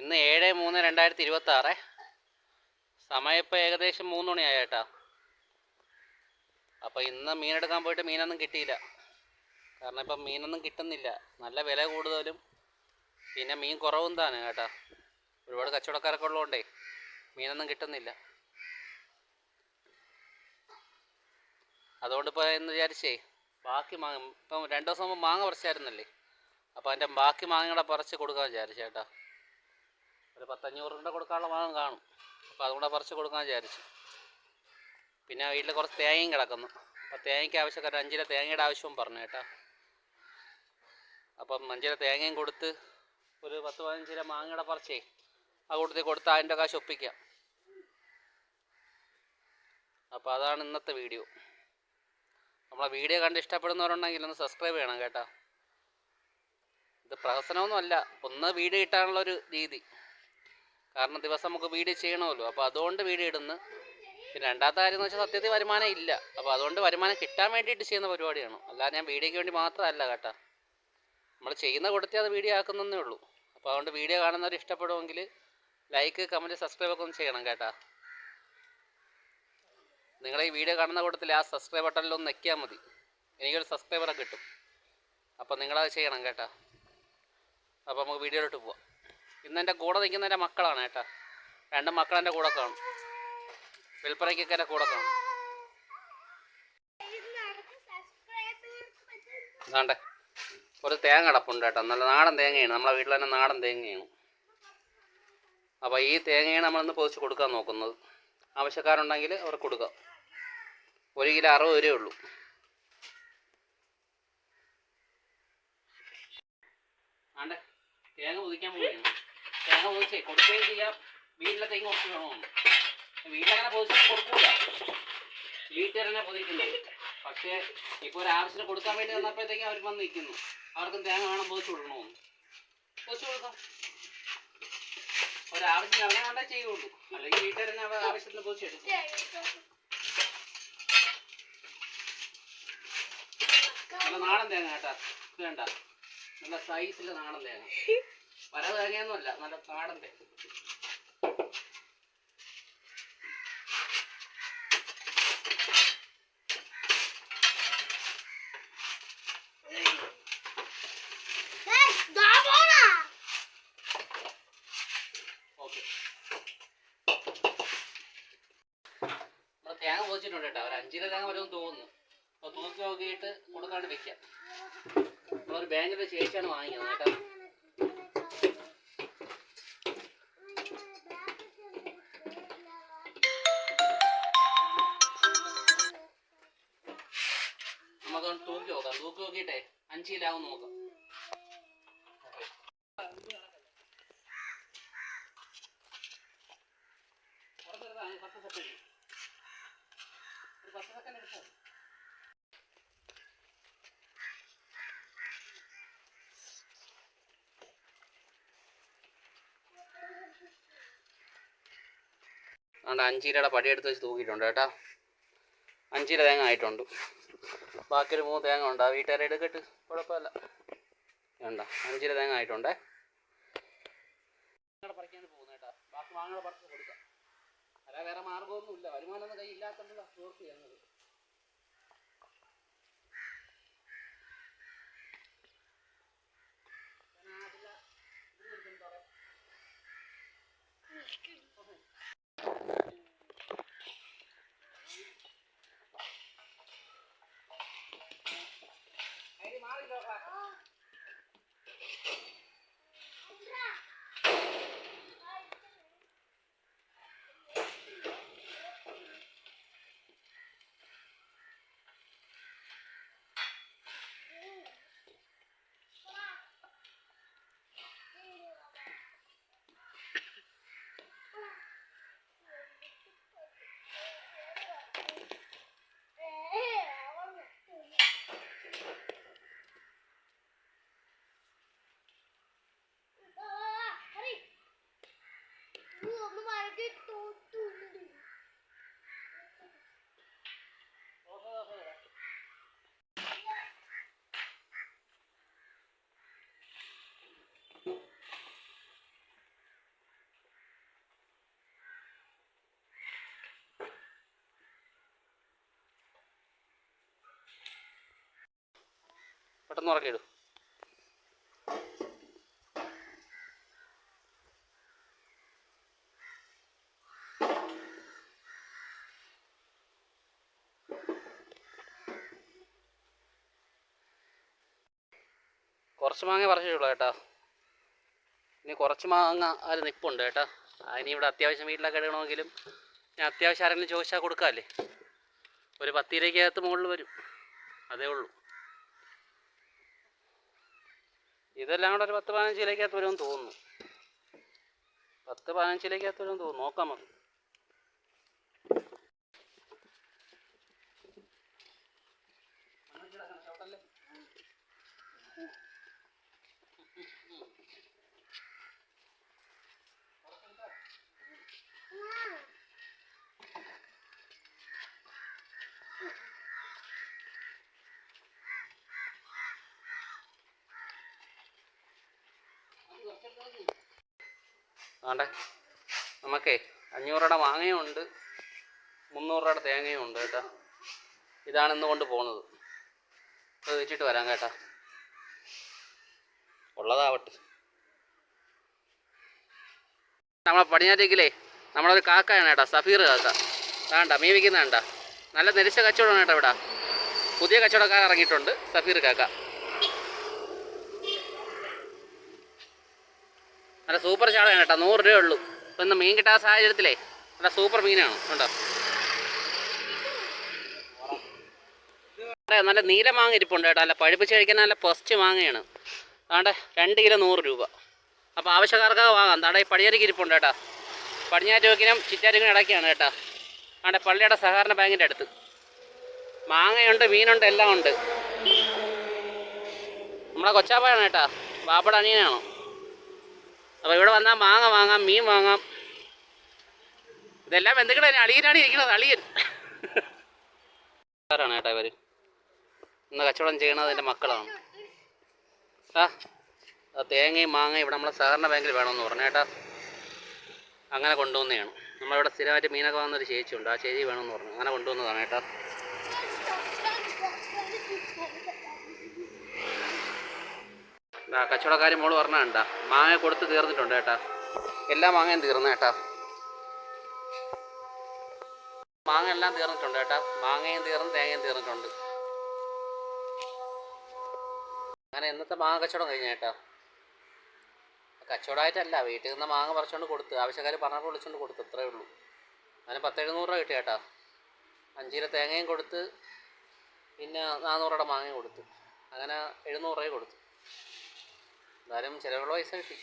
ഇന്ന് 7/3/2026. സമയം ഇപ്പോൾ ഏകദേശം 3 മണിയായി ചേട്ടാ. അപ്പോൾ ഇന്ന് മീനെടുക്കാൻ പോയിട്ട് മീനൊന്നും കിട്ടിയില്ല. കാരണം ഇപ്പം മീനൊന്നും കിട്ടുന്നില്ല. നല്ല വില കൂടുതലും പിന്നെ മീൻ കുറവും തന്നെ ചേട്ടാ. ഒരുപാട് കച്ചവടക്കാരൊക്കെ ഉള്ളതുകൊണ്ടേ മീനൊന്നും കിട്ടുന്നില്ല. അതുകൊണ്ടിപ്പോൾ എന്ന് വിചാരിച്ചേ ബാക്കി ഇപ്പം 2 ദിവസം മുമ്പ് മാങ്ങ പറിച്ചായിരുന്നല്ലേ, അപ്പോൾ അതിൻ്റെ ബാക്കി മാങ്ങയുടെ പറിച്ച് കൊടുക്കാൻ വിചാരിച്ചു ചേട്ടാ. ഒരു 10-500 രൂപ കൊടുക്കാനുള്ള മാങ്ങ കാണും. അപ്പോൾ അതുകൂടെ പറിച്ച് കൊടുക്കാൻ വിചാരിച്ചു. പിന്നെ വീട്ടിൽ കുറച്ച് തേങ്ങയും കിടക്കുന്നു. അപ്പോൾ തേങ്ങയ്ക്ക് ആവശ്യക്കാർ 5 കിലോ തേങ്ങയുടെ ആവശ്യവും പറഞ്ഞു ചേട്ടാ. അപ്പം 5 കിലോ തേങ്ങയും കൊടുത്ത് ഒരു 10-15 കിലോ മാങ്ങയുടെ പറിച്ചേ ആ കൂട്ടത്തിൽ കൊടുത്ത് അതിൻ്റെ കാശ് ഒപ്പിക്കാം. അപ്പോൾ അതാണ് ഇന്നത്തെ വീഡിയോ. നമ്മളെ വീഡിയോ കണ്ട് ഇഷ്ടപ്പെടുന്നവരുണ്ടെങ്കിൽ ഒന്ന് സബ്സ്ക്രൈബ് ചെയ്യണം കേട്ടോ. ഇത് പ്രഹസനമൊന്നുമല്ല, ഒന്ന് വീഡിയോ ഇട്ടാനുള്ളൊരു രീതി. കാരണം ദിവസം നമുക്ക് വീഡിയോ ചെയ്യണമല്ലോ, അപ്പോൾ അതുകൊണ്ട് വീഡിയോ ഇടുന്നു. പിന്നെ രണ്ടാമത്തെ കാര്യം എന്ന് വെച്ചാൽ സത്യത്തിൽ വരുമാനം ഇല്ല. അപ്പോൾ അതുകൊണ്ട് വരുമാനം കിട്ടാൻ വേണ്ടിയിട്ട് ചെയ്യുന്ന പരിപാടിയാണ്. അല്ലാതെ ഞാൻ വീഡിയോയ്ക്ക് വേണ്ടി മാത്രമല്ല കേട്ടോ. നമ്മൾ ചെയ്യുന്ന കൊടുത്തേ അത് വീഡിയോ ആക്കുന്നതേ ഉള്ളൂ. അപ്പോൾ അതുകൊണ്ട് വീഡിയോ കാണുന്നവർ ഇഷ്ടപ്പെടുമെങ്കിൽ ലൈക്ക്, കമൻറ്റ്, സബ്സ്ക്രൈബ് ഒക്കെ ഒന്ന് ചെയ്യണം കേട്ടോ. നിങ്ങൾ ഈ വീഡിയോ കാണുന്ന കൂട്ടത്തിൽ ആ സബ്സ്ക്രൈബ് ബട്ടണിലൊന്ന് ഞെക്കിയാൽ മതി, എനിക്കൊരു സബ്സ്ക്രൈബറെ കിട്ടും. അപ്പോൾ നിങ്ങളത് ചെയ്യണം കേട്ടോ. അപ്പോൾ നമുക്ക് വീഡിയോയിലോട്ട് പോവാം. ഇന്ന് എൻ്റെ കൂടെ നിൽക്കുന്ന എൻ്റെ മക്കളാണ് കേട്ടോ. 2 മക്കൾ എൻ്റെ കൂടെ കാണും. വിൽപ്പനയ്ക്കൊക്കെ എൻ്റെ കൂടെ കാണും. അതാണ്ടേ ഒരു തേങ്ങ അടപ്പുണ്ട് കേട്ടോ. നല്ല നാടൻ തേങ്ങയാണ്, നമ്മളെ വീട്ടിൽ തന്നെ നാടൻ തേങ്ങയാണ്. അപ്പോൾ ഈ തേങ്ങയാണ് നമ്മളിന്ന് പൊതിച്ച് കൊടുക്കാൻ നോക്കുന്നത്. ആവശ്യക്കാരുണ്ടെങ്കിൽ അവർക്ക് കൊടുക്കാം. 1 കിലോ 60 രൂപയേ ഉള്ളൂ. ആണ്ടേ തേങ്ങ പൊതിക്കാൻ പോവുകയാണ്. തേങ്ങ പൊതിച്ചേ കൊടുക്കുകയും ചെയ്യാം. വീട്ടിലെ തേങ്ങ കുറച്ച് വേണമെന്ന്. വീട്ടിലങ്ങനെ പൊതിച്ച് കൊടുക്കൂല, വീട്ടുകാർ തന്നെ പൊതിക്കുന്നത്. പക്ഷേ ഇപ്പോൾ ഒരു ആവശ്യത്തിന് കൊടുക്കാൻ വേണ്ടി വന്നപ്പോഴത്തേക്കും അവർ വന്ന് നിൽക്കുന്നു. അവർക്കും തേങ്ങ വേണം പൊതിച്ച് കൊടുക്കണമെന്ന്. പൊതിച്ച് കൊടുക്കാം. ഒരാവശ്യത്തിന് അവനെ വേണ്ടേ ചെയ്യുള്ളൂ, അല്ലെങ്കിൽ വീട്ടുകാർ തന്നെ അവർ ആവശ്യത്തിന് പൊതിച്ചെടുക്കും. നല്ല നാടൻ തേങ്ങ കേട്ടാ. ഇത് വേണ്ട, നല്ല സൈസിൽ നാടൻ തേങ്ങ. പല തേങ്ങയൊന്നുമല്ല, നല്ല നാടൻ തേങ്ങ. ഓക്കെ, നമ്മൾ തേങ്ങ പൊതിച്ചിട്ടുണ്ട് കേട്ടോ. ഒരു 5 കിലോ തേങ്ങ വരുമെന്ന് തോന്നുന്നു. അപ്പോൾ തൂക്കി നോക്കിയിട്ട് കൊടുക്കാണ്ട് വെക്കാം. നമ്മളൊരു ബാങ്കിൻ്റെ ചേച്ചിയാണ് വാങ്ങിക്കുന്നത് കേട്ടോ. നമുക്കൊന്ന് തൂക്കി നോക്കാം. തൂക്കി നോക്കിയിട്ടേ 5 കിലോ ആവും നോക്കാം. ഒരു 10 സെക്കൻഡ് എടുക്കാം. അതുകൊണ്ട് 5 കിലോയുടെ പടിയെടുത്ത് വെച്ച് തൂക്കിയിട്ടുണ്ട് കേട്ടോ. 5 കിലോ തേങ്ങ ആയിട്ടുണ്ട്. ബാക്കി ഒരു 3 തേങ്ങ ഉണ്ട്. ആ വീട്ടുകാരെ എടുക്കട്ട്, കുഴപ്പമില്ല. വേണ്ട, 5 കിലോ തേങ്ങ ആയിട്ടുണ്ടേ. പറിക്കാൻ പോകുന്നു കേട്ടോ. ബാക്കി മാങ്ങ പറിച്ച് കൊടുക്കാം. അല്ല വേറെ മാർഗ്ഗമൊന്നുമില്ല. വരുമാനമൊന്നും കൈ ഇല്ലാത്തത് സോർട്ട് ചെയ്യുന്നത്. പെട്ടെന്ന് ഉറക്കിയിടും. കുറച്ച് മാങ്ങ പറിച്ചിട്ടുള്ളൂ കേട്ടോ. ഇനി കുറച്ച് മാങ്ങ അതിൽ നിൽപ്പുണ്ട് കേട്ടോ. അതിന് ഇവിടെ അത്യാവശ്യം വീട്ടിലൊക്കെ ഇടണമെങ്കിലും ഞാൻ അത്യാവശ്യം ആരെങ്കിലും ചോദിച്ചാൽ കൊടുക്കാമല്ലേ. ഒരു 10 കിലോയ്ക്കകത്ത് മുകളിൽ വരും, അതേ ഉള്ളൂ. ഇതെല്ലാം കൂടെ ഒരു 10-15 കിലോയ്ക്കകത്ത് വരുമെന്ന് തോന്നുന്നു. 10-15 കിലോയ്ക്കകത്ത് വരുമെന്ന് തോന്നുന്നു. നോക്കാം നമുക്ക്. ആണ്ടെ നമുക്കേ 500 രൂപയുടെ മാങ്ങയും ഉണ്ട്, 300 രൂപയുടെ തേങ്ങയും ഉണ്ട് കേട്ടോ. ഇതാണ് ഇന്ന് കൊണ്ട് പോകുന്നത്. അത് വെച്ചിട്ട് വരാം കേട്ടോ. ഉള്ളതാവട്ടെ. നമ്മളെ പടിഞ്ഞാറ്റേക്കിലേ നമ്മളൊരു കാക്കയാണ് കേട്ടോ, സഫീർ കാക്ക. വേണ്ട മീൻ വിൽക്കുന്ന വേണ്ട, നല്ല നെരിച്ച കച്ചവടമാണ് കേട്ടോ ഇവിടെ. പുതിയ കച്ചവടക്കാർ ഇറങ്ങിയിട്ടുണ്ട്, സഫീർ കാക്ക. നല്ല സൂപ്പർ ചാളയാണ് കേട്ടോ, 100 രൂപയേ ഉള്ളൂ. ഇപ്പം ഇന്ന് മീൻ കിട്ടാത്ത സാഹചര്യത്തിലേ നല്ല സൂപ്പർ മീനാണ് കേട്ടോ. നല്ല നീല മാങ്ങ ഇരിപ്പുണ്ട് കേട്ടോ, നല്ല പഴുപ്പിച്ച് കഴിക്കാൻ നല്ല ഫസ്റ്റ് മാങ്ങയാണ്. അതുകൊണ്ട് 2 കിലോ 100 രൂപ. അപ്പോൾ ആവശ്യക്കാർക്കൊക്കെ വാങ്ങാം. താണ്ടെ ഈ പടിഞ്ഞാറ്റേക്ക് ഇരിപ്പുണ്ട് കേട്ടോ. പടിഞ്ഞാറ്റോക്കിനും ചിറ്റാറ്റോക്കിനും ഇടയ്ക്കാണ് കേട്ടോ. അവിടെ പള്ളിയുടെ സഹകരണ ബാങ്കിൻ്റെ അടുത്ത്. മാങ്ങയുണ്ട്, മീനുണ്ട്, എല്ലാം ഉണ്ട്. നമ്മളെ കൊച്ചാപ്പായാണ് കേട്ടോ, ബാപ്പയുടെ അനിയനാണോ. അപ്പോൾ ഇവിടെ വന്നാൽ മാങ്ങ വാങ്ങാം, മീൻ വാങ്ങാം. ഇതെല്ലാം എന്തെങ്കിലും തന്നെ അളിയനാണ് ഇരിക്കുന്നത്, അളിയൻ ാണ് കേട്ടോ. ഇവർ ഇന്ന് കച്ചവടം ചെയ്യണത് എൻ്റെ മക്കളാണ്. തേങ്ങയും മാങ്ങയും ഇവിടെ നമ്മളെ സഹകരണ ബാങ്കിൽ വേണമെന്ന് പറഞ്ഞു കേട്ടോ. അങ്ങനെ കൊണ്ടുവന്നതാണ്. നമ്മളിവിടെ സ്ഥിരമായിട്ട് മീനൊക്കെ വന്നൊരു ചേച്ചിയുണ്ട്, ആ ചേച്ചി വേണമെന്ന് പറഞ്ഞു, അങ്ങനെ കൊണ്ടുവന്നതാണ് കേട്ടോ. കച്ചവടക്കാരി മോള് പറഞ്ഞാണ്ട മാങ്ങ കൊടുത്ത് തീർന്നിട്ടുണ്ട് കേട്ടോ. എല്ലാ മാങ്ങയും തീർന്നു കേട്ടോ. മാങ്ങ എല്ലാം തീർന്നിട്ടുണ്ട് കേട്ടോ. മാങ്ങയും തീർന്നു, തേങ്ങയും തീർന്നിട്ടുണ്ട്. അങ്ങനെ ഇന്നത്തെ മാങ്ങ കച്ചവടം കഴിഞ്ഞ കേട്ടോ. കച്ചവടമായിട്ടല്ല, വീട്ടിൽ നിന്ന് മാങ്ങ പറിച്ചുകൊണ്ട് കൊടുത്ത്, ആവശ്യക്കാർ പറഞ്ഞപ്പോൾ വിളിച്ചുകൊണ്ട് കൊടുത്തു, അത്രേ ഉള്ളൂ. അതിന് 10-700 രൂപ കിട്ടി കേട്ടോ. 5 കിലോ തേങ്ങയും കൊടുത്ത്, പിന്നെ 400 രൂപയുടെ മാങ്ങയും കൊടുത്തു. അങ്ങനെ 700 രൂപ കൊടുത്തു. എന്തായാലും ചിലവുള്ള പൈസ കിട്ടി.